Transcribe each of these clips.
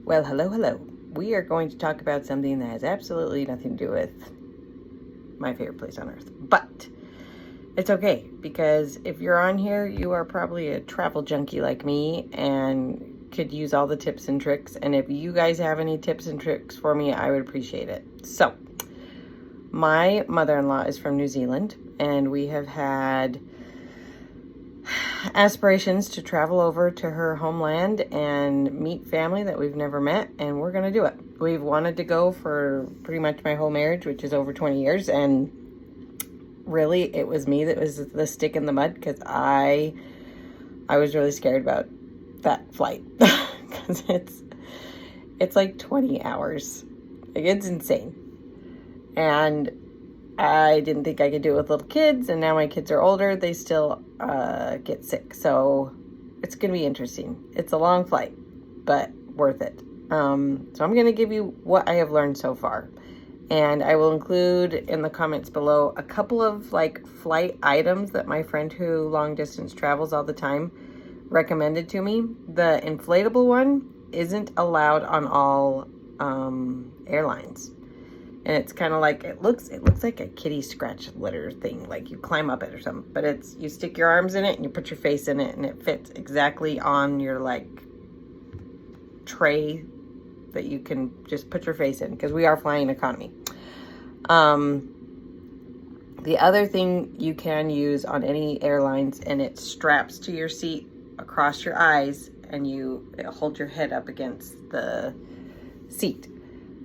Well, hello, hello. We are going to talk about something that has absolutely nothing to do with my favorite place on earth. But it's okay, because if you're on here, you are probably a travel junkie like me and could use all the tips and tricks. And if you guys have any tips and tricks for me, I would appreciate it. So, my mother-in-law is from New Zealand, and we have had aspirations to travel over to her homeland and meet family that we've never met, and we're going to do it. We've wanted to go for pretty much my whole marriage, which is over 20 years, and really it was me that was the stick in the mud, because I was really scared about that flight because it's like 20 hours. Like, it's insane. And I didn't think I could do it with little kids, and now my kids are older. They still get sick, so it's going to be interesting. It's a long flight, but worth it. So I'm going to give you what I have learned so far, and I will include in the comments below a couple of like flight items that my friend who long distance travels all the time recommended to me. The inflatable one isn't allowed on all airlines. And it's kind of like, it looks like a kitty scratch litter thing, like you climb up it or something. But it's, you stick your arms in it and you put your face in it, and it fits exactly on your like tray that you can just put your face in, because we are flying economy. The other thing you can use on any airlines, and it straps to your seat across your eyes, and you hold your head up against the seat,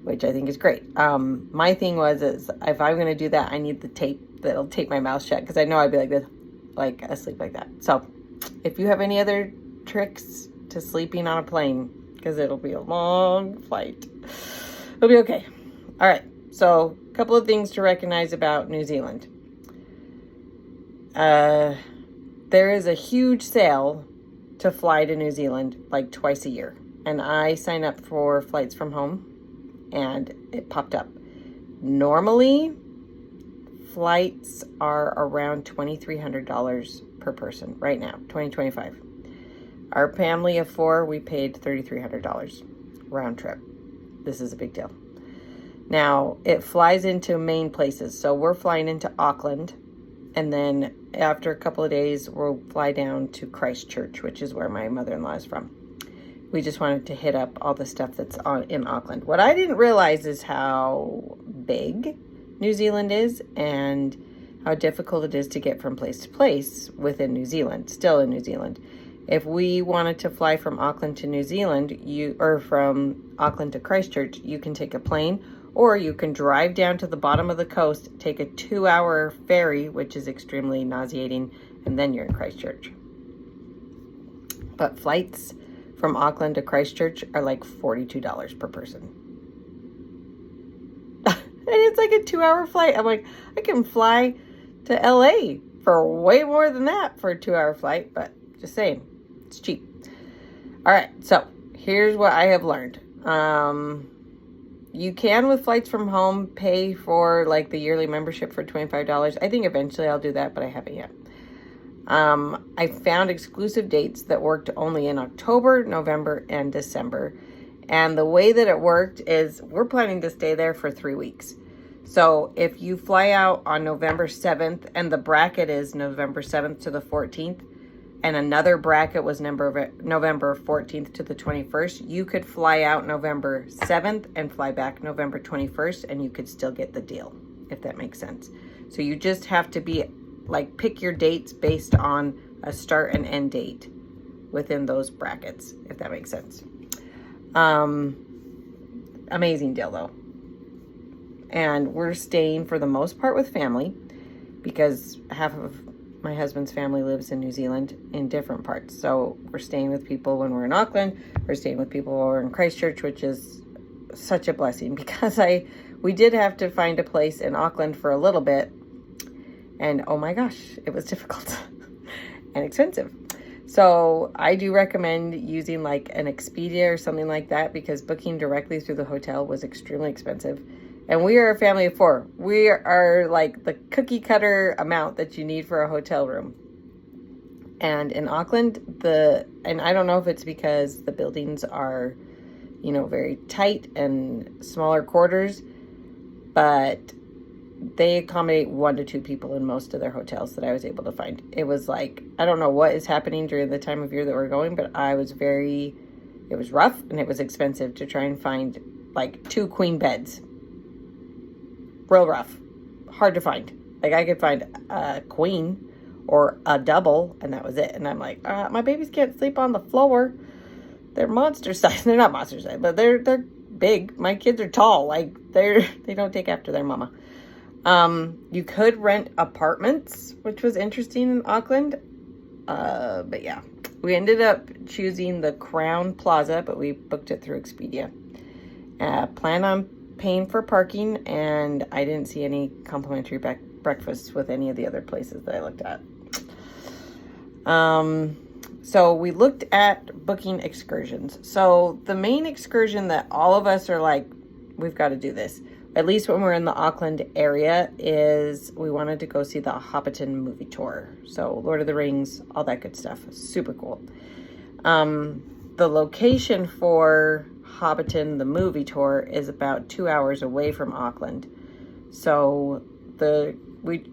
which I think is great. My thing is if I'm going to do that, I need the tape that'll tape my mouth shut, because I know I'd be like this, like asleep like that. So if you have any other tricks to sleeping on a plane, because it'll be a long flight, it'll be okay. All right. So a couple of things to recognize about New Zealand. There is a huge sale to fly to New Zealand like twice a year. And I sign up for Flights from Home, and it popped up. Normally, flights are around $2,300 per person right now, $2,025. Our family of 4, we paid $3,300 round trip. This is a big deal. Now, it flies into main places. So we're flying into Auckland, and then after a couple of days, we'll fly down to Christchurch, which is where my mother-in-law is from. We just wanted to hit up all the stuff that's in Auckland. What I didn't realize is how big New Zealand is, and how difficult it is to get from place to place within New Zealand, still in New Zealand. If we wanted to fly from Auckland to New Zealand, or from Auckland to Christchurch, you can take a plane, or you can drive down to the bottom of the coast, take a 2-hour ferry, which is extremely nauseating, and then you're in Christchurch. But flights from Auckland to Christchurch are like $42 per person. And it's like a 2-hour flight. I'm like, I can fly to LA for way more than that for a 2-hour flight, but just saying, it's cheap. All right, so here's what I have learned. You can, with Flights from Home, pay for like the yearly membership for $25. I think eventually I'll do that, but I haven't yet. I found exclusive dates that worked only in October, November, and December. And the way that it worked is we're planning to stay there for 3 weeks. So if you fly out on November 7th, and the bracket is November 7th to the 14th, and another bracket was November 14th to the 21st, you could fly out November 7th and fly back November 21st, and you could still get the deal, if that makes sense. So you just have to be like, pick your dates based on a start and end date within those brackets, if that makes sense. Amazing deal though. And we're staying for the most part with family, because half of my husband's family lives in New Zealand in different parts. So we're staying with people when we're in Auckland. We're staying with people when we're in Christchurch, which is such a blessing, because we did have to find a place in Auckland for a little bit. And oh my gosh, it was difficult and expensive. So I do recommend using like an Expedia or something like that, because booking directly through the hotel was extremely expensive. And we are a family of 4. We are like the cookie cutter amount that you need for a hotel room. And in Auckland, and I don't know if it's because the buildings are you know, very tight and smaller quarters, but they accommodate 1 to 2 people in most of their hotels that I was able to find. It was like, I don't know what is happening during the time of year that we're going, but it was rough and it was expensive to try and find like 2 queen beds. Real rough. Hard to find. Like, I could find a queen or a double, and that was it. And I'm like, my babies can't sleep on the floor. They're monster size. They're not monster size, but they're big. My kids are tall. Like, they don't take after their mama. You could rent apartments, which was interesting in Auckland. But yeah, we ended up choosing the Crown Plaza, but we booked it through Expedia. Plan on paying for parking, and I didn't see any complimentary breakfasts with any of the other places that I looked at. So we looked at booking excursions. So the main excursion that all of us are like, we've got to do this, at least when we're in the Auckland area, is we wanted to go see the Hobbiton movie tour. So Lord of the Rings, all that good stuff. Super cool. The location for Hobbiton, the movie tour, is about 2 hours away from Auckland. So we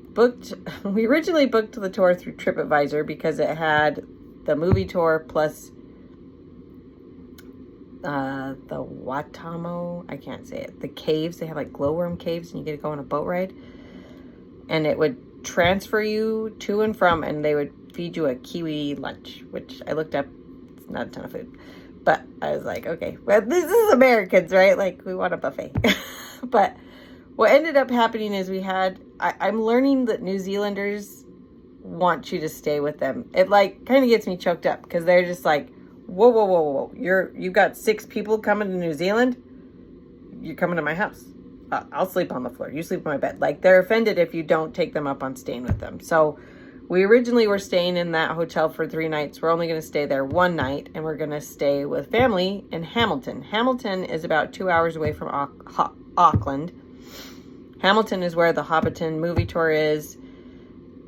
originally booked the tour through TripAdvisor because it had the movie tour plus the Watamo, I can't say it, the caves. They have like glowworm caves, and you get to go on a boat ride, and it would transfer you to and from, and they would feed you a kiwi lunch, which I looked up. It's not a ton of food, but I was like, okay, well, this is Americans, right? Like, we want a buffet. But what ended up happening is I'm learning that New Zealanders want you to stay with them. It like kind of gets me choked up because they're just like, whoa. You've got 6 people coming to New Zealand. You're coming to my house. I'll sleep on the floor. You sleep in my bed. Like, they're offended if you don't take them up on staying with them. So we originally were staying in that hotel for 3 nights. We're only going to stay there 1 night, and we're going to stay with family in Hamilton. Hamilton is about 2 hours away from Auckland. Hamilton is where the Hobbiton movie tour is.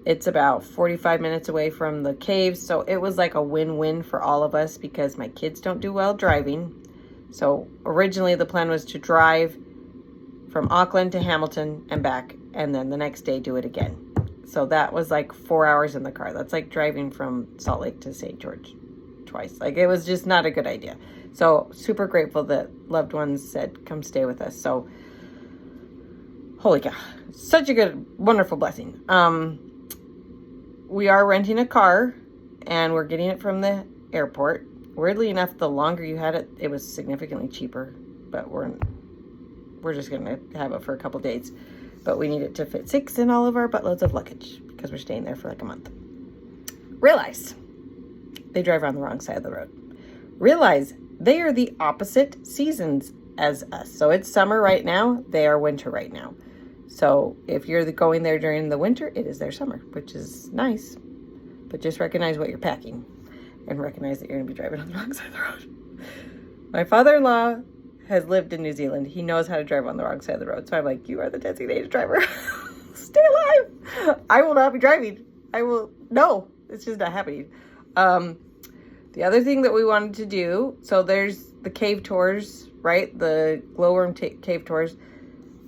It's about 45 minutes away from the caves. So it was like a win-win for all of us because my kids don't do well driving. So originally the plan was to drive from Auckland to Hamilton and back, and then the next day do it again. So that was like 4 hours in the car. That's like driving from Salt Lake to St. George twice. Like, it was just not a good idea. So super grateful that loved ones said, come stay with us. So holy cow, such a good, wonderful blessing. We are renting a car, and we're getting it from the airport. Weirdly enough, the longer you had it, it was significantly cheaper, but we're just going to have it for a couple days. But we need it to fit 6 in all of our buttloads of luggage because we're staying there for like a month. Realize they drive on the wrong side of the road. Realize they are the opposite seasons as us. So it's summer right now. They are winter right now. So if you're going there during the winter, it is their summer, which is nice. But just recognize what you're packing and recognize that you're going to be driving on the wrong side of the road. My father-in-law has lived in New Zealand. He knows how to drive on the wrong side of the road. So I'm like, you are the designated driver. Stay alive. I will not be driving. No, it's just not happening. The other thing that we wanted to do, so there's the cave tours, right? The glowworm cave tours.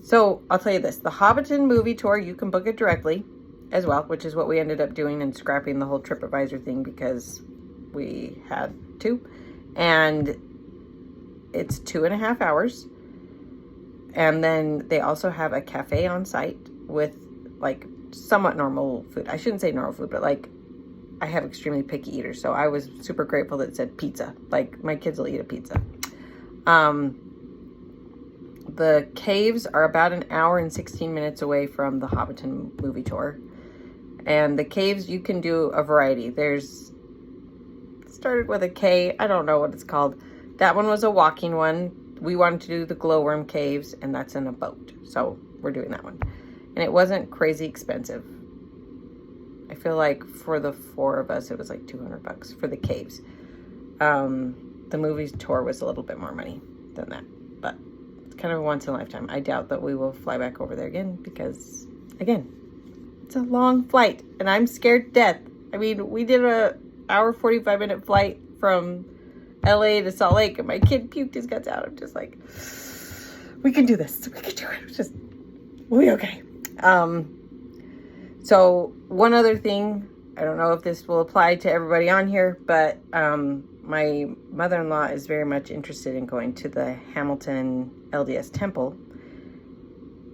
So I'll tell you this, the Hobbiton movie tour, you can book it directly as well, which is what we ended up doing and scrapping the whole TripAdvisor thing because we had to. And it's 2.5 hours. And then they also have a cafe on site with like somewhat normal food. I shouldn't say normal food, but like I have extremely picky eaters. So I was super grateful that it said pizza. Like, my kids will eat a pizza. The caves are about 1 hour and 16 minutes away from the Hobbiton movie tour. And the caves, you can do a variety. Started with a K. I don't know what it's called. That one was a walking one. We wanted to do the glowworm caves, and that's in a boat. So we're doing that one. And it wasn't crazy expensive. I feel like for the 4 of us, it was like $200 for the caves. The movie tour was a little bit more money than that. But it's kind of a once in a lifetime. I doubt that we will fly back over there again because, again, it's a long flight. And I'm scared to death. I mean, we did a hour 45 minute flight from LA to Salt Lake, and my kid puked his guts out. I'm just like, we can do this. We can do it. We'll be okay. So one other thing, I don't know if this will apply to everybody on here, but my mother-in-law is very much interested in going to the Hamilton LDS temple.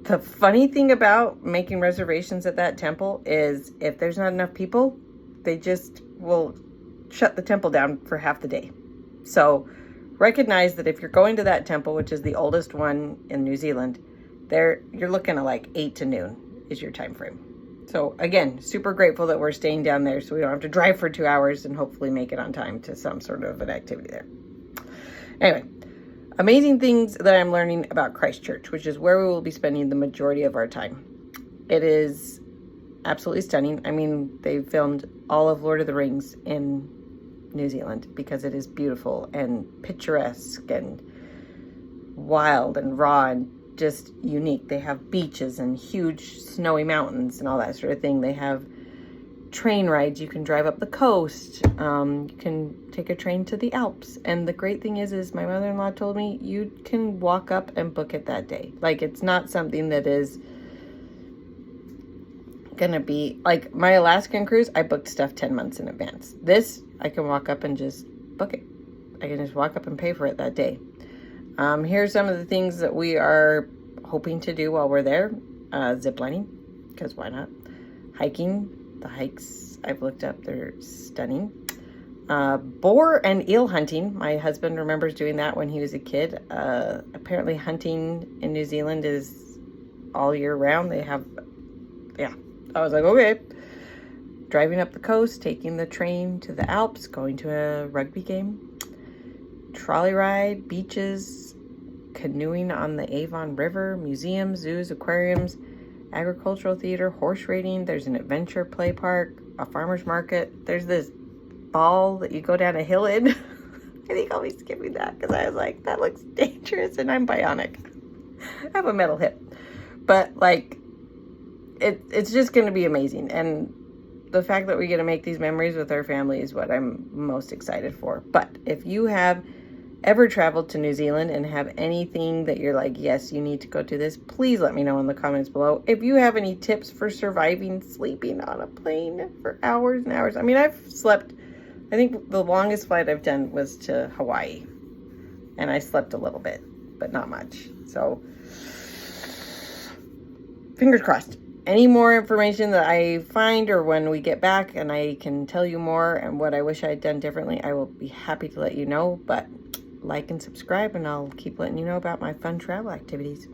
The funny thing about making reservations at that temple is if there's not enough people, they just will shut the temple down for half the day. So recognize that if you're going to that temple, which is the oldest one in New Zealand, you're looking at like 8 to noon is your time frame. So again, super grateful that we're staying down there so we don't have to drive for 2 hours and hopefully make it on time to some sort of an activity there. Anyway, amazing things that I'm learning about Christchurch, which is where we will be spending the majority of our time. It is absolutely stunning. I mean, they filmed all of Lord of the Rings in New Zealand because it is beautiful and picturesque and wild and raw and just unique. They have beaches and huge snowy mountains and all that sort of thing. They have train rides. You can drive up the coast. You can take a train to the Alps. And the great thing is my mother-in-law told me you can walk up and book it that day. Like, it's not something that is gonna be like my Alaskan cruise. I booked stuff 10 months in advance. This, I can walk up and just book it. I can just walk up and pay for it that day. Here's some of the things that we are hoping to do while we're there. Ziplining, because why not? Hiking. The hikes I've looked up, they're stunning. Boar and eel hunting. My husband remembers doing that when he was a kid. Apparently hunting in New Zealand is all year round. They have, yeah. I was like, okay. Driving up the coast, taking the train to the Alps, going to a rugby game, trolley ride, beaches, canoeing on the Avon River, museums, zoos, aquariums, agricultural theater, horse racing. There's an adventure play park, a farmer's market. There's this ball that you go down a hill in. I think I'll be skipping that because I was like, that looks dangerous and I'm bionic. I have a metal hip. But like, it's just going to be amazing. And the fact that we get to make these memories with our family is what I'm most excited for. But if you have ever traveled to New Zealand and have anything that you're like, yes, you need to go to this, please let me know in the comments below. If you have any tips for surviving sleeping on a plane for hours and hours. I mean, I've slept, I think the longest flight I've done was to Hawaii. And I slept a little bit, but not much. So, fingers crossed. Any more information that I find or when we get back and I can tell you more and what I wish I had done differently, I will be happy to let you know. But like and subscribe and I'll keep letting you know about my fun travel activities.